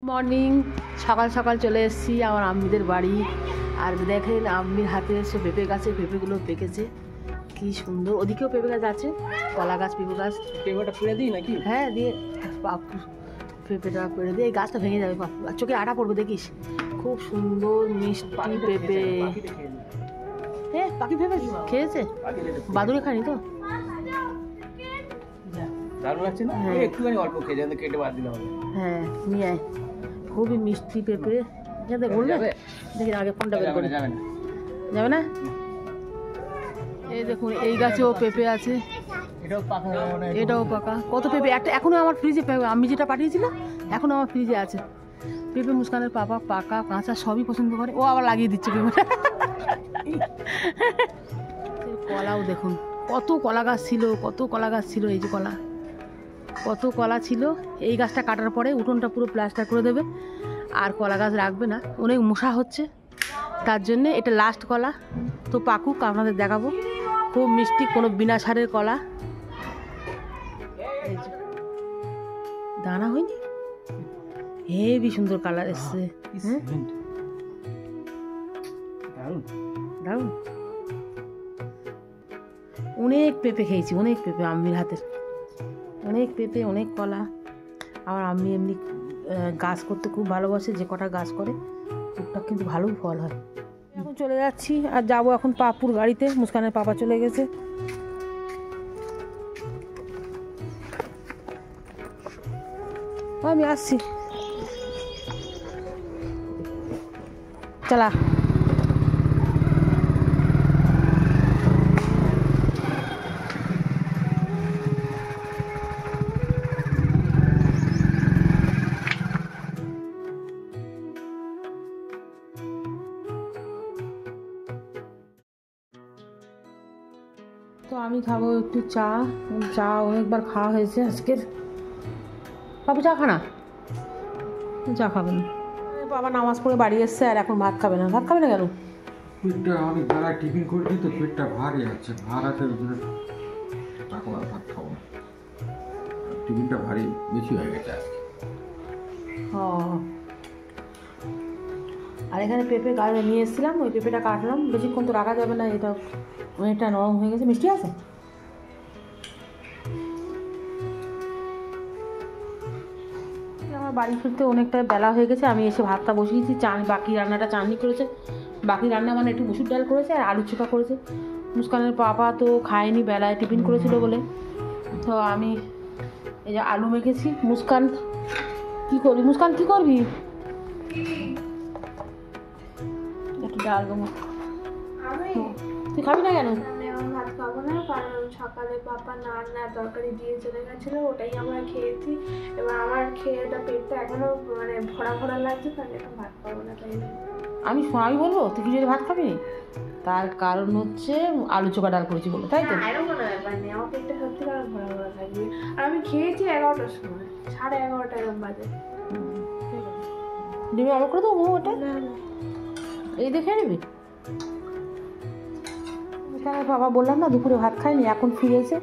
Morning, সকাল সকাল চলে এসেছি আমার আম্মিদের বাড়ি। আর দেখেন আম্মির হাতে এসে পেঁপে গাছে পেঁপেগুলো পেকেছে, কি সুন্দর। ওদিকেও পেঁপে গাছ আছে, কলা গাছ, পেঁপে গাছ। পেঁপেটা পেড়ে দিই নাকি? হ্যাঁ দিয়ে পাপু পেঁপেটা পেড়ে দিয়ে, এই গাছটা ভেঙে যাবে পাপু, আর চোখে আটা পড়বে দেখিস। খুব সুন্দর মিষ্টি পেঁপে। হ্যাঁ পাখি পেঁপে খেয়েছে, বাদুড়ে খায়নি তো। দারুণ লাগছে না? একটুখানি অল্প খেয়ে যাতে কেটে বাদ দিলে হবে। হ্যাঁ নিয়ে আয়, খুবই মিষ্টি পেঁপে। যাতে বললে দেখি আগে ফোনটা বের করে। যাবে না, যাবে না? এই দেখুন এই গাছেও পেঁপে আছে, এটাও পাকা। এটাও পাকা। কত পেঁপে, একটা এখনো আমার ফ্রিজে আমি যেটা পাঠিয়েছিলাম এখনো আমার ফ্রিজে আছে পেঁপে। মুস্কানের পাপা পাকা কাঁচা সবই পছন্দ করে, ও আবার লাগিয়ে দিচ্ছে পেঁপে। কলাও দেখুন, কত কলা গাছ ছিল, কত কলা গাছ ছিল। এই যে কলা, কত কলা ছিল। এই গাছটা কাটার পরে উঠোনটা পুরো প্লাস্টার করে দেবে, আর কলা গাছ রাখবে না, অনেক মশা হচ্ছে তার জন্যে। এটা লাস্ট কলা, তো পাকুক আপনাদের দেখাবো। খুব মিষ্টি, কোনো বিনা সারের কলা। দানা হয়নি, হেবি সুন্দর কালার এসছে। হ্যাঁ দারুণ। অনেক পেঁপে খেয়েছি, অনেক পেঁপে আম্মির হাতের, অনেক পেঁপে, অনেক কলা। আমার আম্মি এমনি গাছ করতে খুব ভালোবাসে, যে কটা গাছ করে টুকটাক কিন্তু ভালোই ফল হয়। এখন চলে যাচ্ছি, আর যাবো এখন পাপুর গাড়িতে। মুস্কানের পাপা চলে গেছে। আমি আসছি, চলা। তো আমি খাবো একটু চা। চা অনেকবার খাওয়া হয়েছে আজকের। বাবু চা খানা, চা খাবে না। বাবা নামাজ পড়ে বাড়ি এসছে, আর এখন ভাত খাবে না। ভাত খাবে না কেন? পেটটা অনেক বেলায় টিফিন করেছি তো, পেটটা ভারী আছে, ভার আছে, ওই জন্য এখন আর ভাত খাবো না। টিফিনটা ভারী বেশি হয়ে গেছে আজকে। ও, আর এখানে পেঁপে গাছে নিয়ে এসেছিলাম, ওই পেঁপেটা কাটলাম। বেশিক্ষণ তো রাখা যাবে না, এটা অনেকটা নরম হয়ে গেছে। মিষ্টি আছে? আমার বাড়ি ফিরতে অনেকটা বেলা হয়ে গেছে। আমি এসে ভাতটা বসিয়েছি, বাকি রান্নাটা চাননি করেছে। বাকি রান্না মানে একটু মুসুর ডাল করেছে আর আলু চোখা করেছে। মুস্কানের পাপা তো খায়নি, বেলায় টিফিন করেছিল বলে। তো আমি এই যে আলু মেখেছি। মুস্কান কী করবি? মুস্কান কী করবি? একটু ডাল দেবো। তুই খাবি না কেন? ভাত খাবো না, কারণ সকালে পাপা নাড়া তরকারি দিয়ে চলে গেছিলো, ওটাই আমরা খেয়েছি। এবার আমার খেয়েটা পেটটা এখনো মানে ভরা ভরা লাগছে, তাহলে এখন ভাত খাবো না। তাই আমি বলবো তুই কি যদি ভাত খাবি? তার কারণ হচ্ছে আলু চোখা ডাল করেছি বলে, তাই তো? এরকম কোনো ব্যাপার নেই, আমার পেটটা সত্যি কারণ ভরা ভরা থাকবে। আর আমি খেয়েছি 11টার সময়, 11:30 এরকম বাজে। ডিমে অবাক করে দেবো ওটা, এই দেখে নিবি। এখানে বাবা বললাম না দুপুরে ভাত খাইনি, এখন ফিরেছে।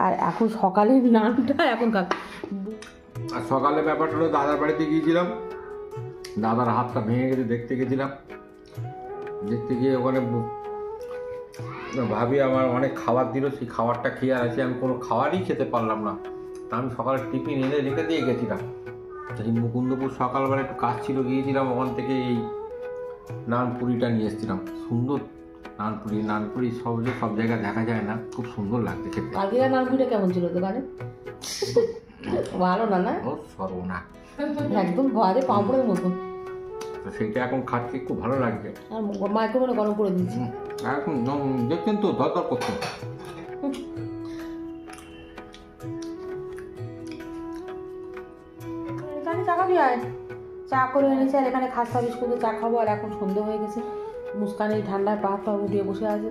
আর এখন সকালে নানটা এখন খাবে। আর সকালে ব্যাপারটা হলো, দাদার বাড়িতে গিয়েছিলাম, দাদার হাতটা ভেঙে গেছে, দেখতে গেছিলাম। দেখতে গিয়ে ওখানে ভাবি আমার অনেক খাবার দিল, সেই খাবারটা খেয়ে আর আছে, আমি কোনো খাবারই খেতে পারলাম না। আমি সকালে টিফিন এনে রেখে দিয়ে গেছিলাম। সেই মুকুন্দপুর সকালবেলা একটু কাজ ছিল, গিয়েছিলাম, ওখান থেকে এই নানপুরিটা নিয়ে এসেছিলাম। সুন্দর নানপুরি সব জায়গায় দেখা যায় না, খুব সুন্দর লাগছে খেতে। কালকের নানপুরিটা কেমন ছিল দোকানে? ভালো না? না ও সর্বনা, একদম ঘরে পাঁপড়ের মতো। তো সেইটা এখন খাচ্ছি, খুব ভালো লাগছে। আর মাইক্রোওভেনে গরম করে দিচ্ছি। এখন দেখছেন তো, দরদর করছে। এখানে চা খাবি? আয়, চা করে এনেছে। আর এখানে খাস্তা বিস্কুটে চা খাবো। আর এখন সন্ধ্যে হয়ে গেছে, মুস্কান এই ঠান্ডায় পা উঠিয়ে বসে আছে।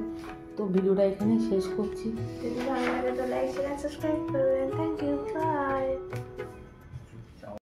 তো ভিডিওটা এখানে শেষ করছি। যদি ভালো লাগে তো লাইক শেয়ার সাবস্ক্রাইব করবেন। Thank you, by.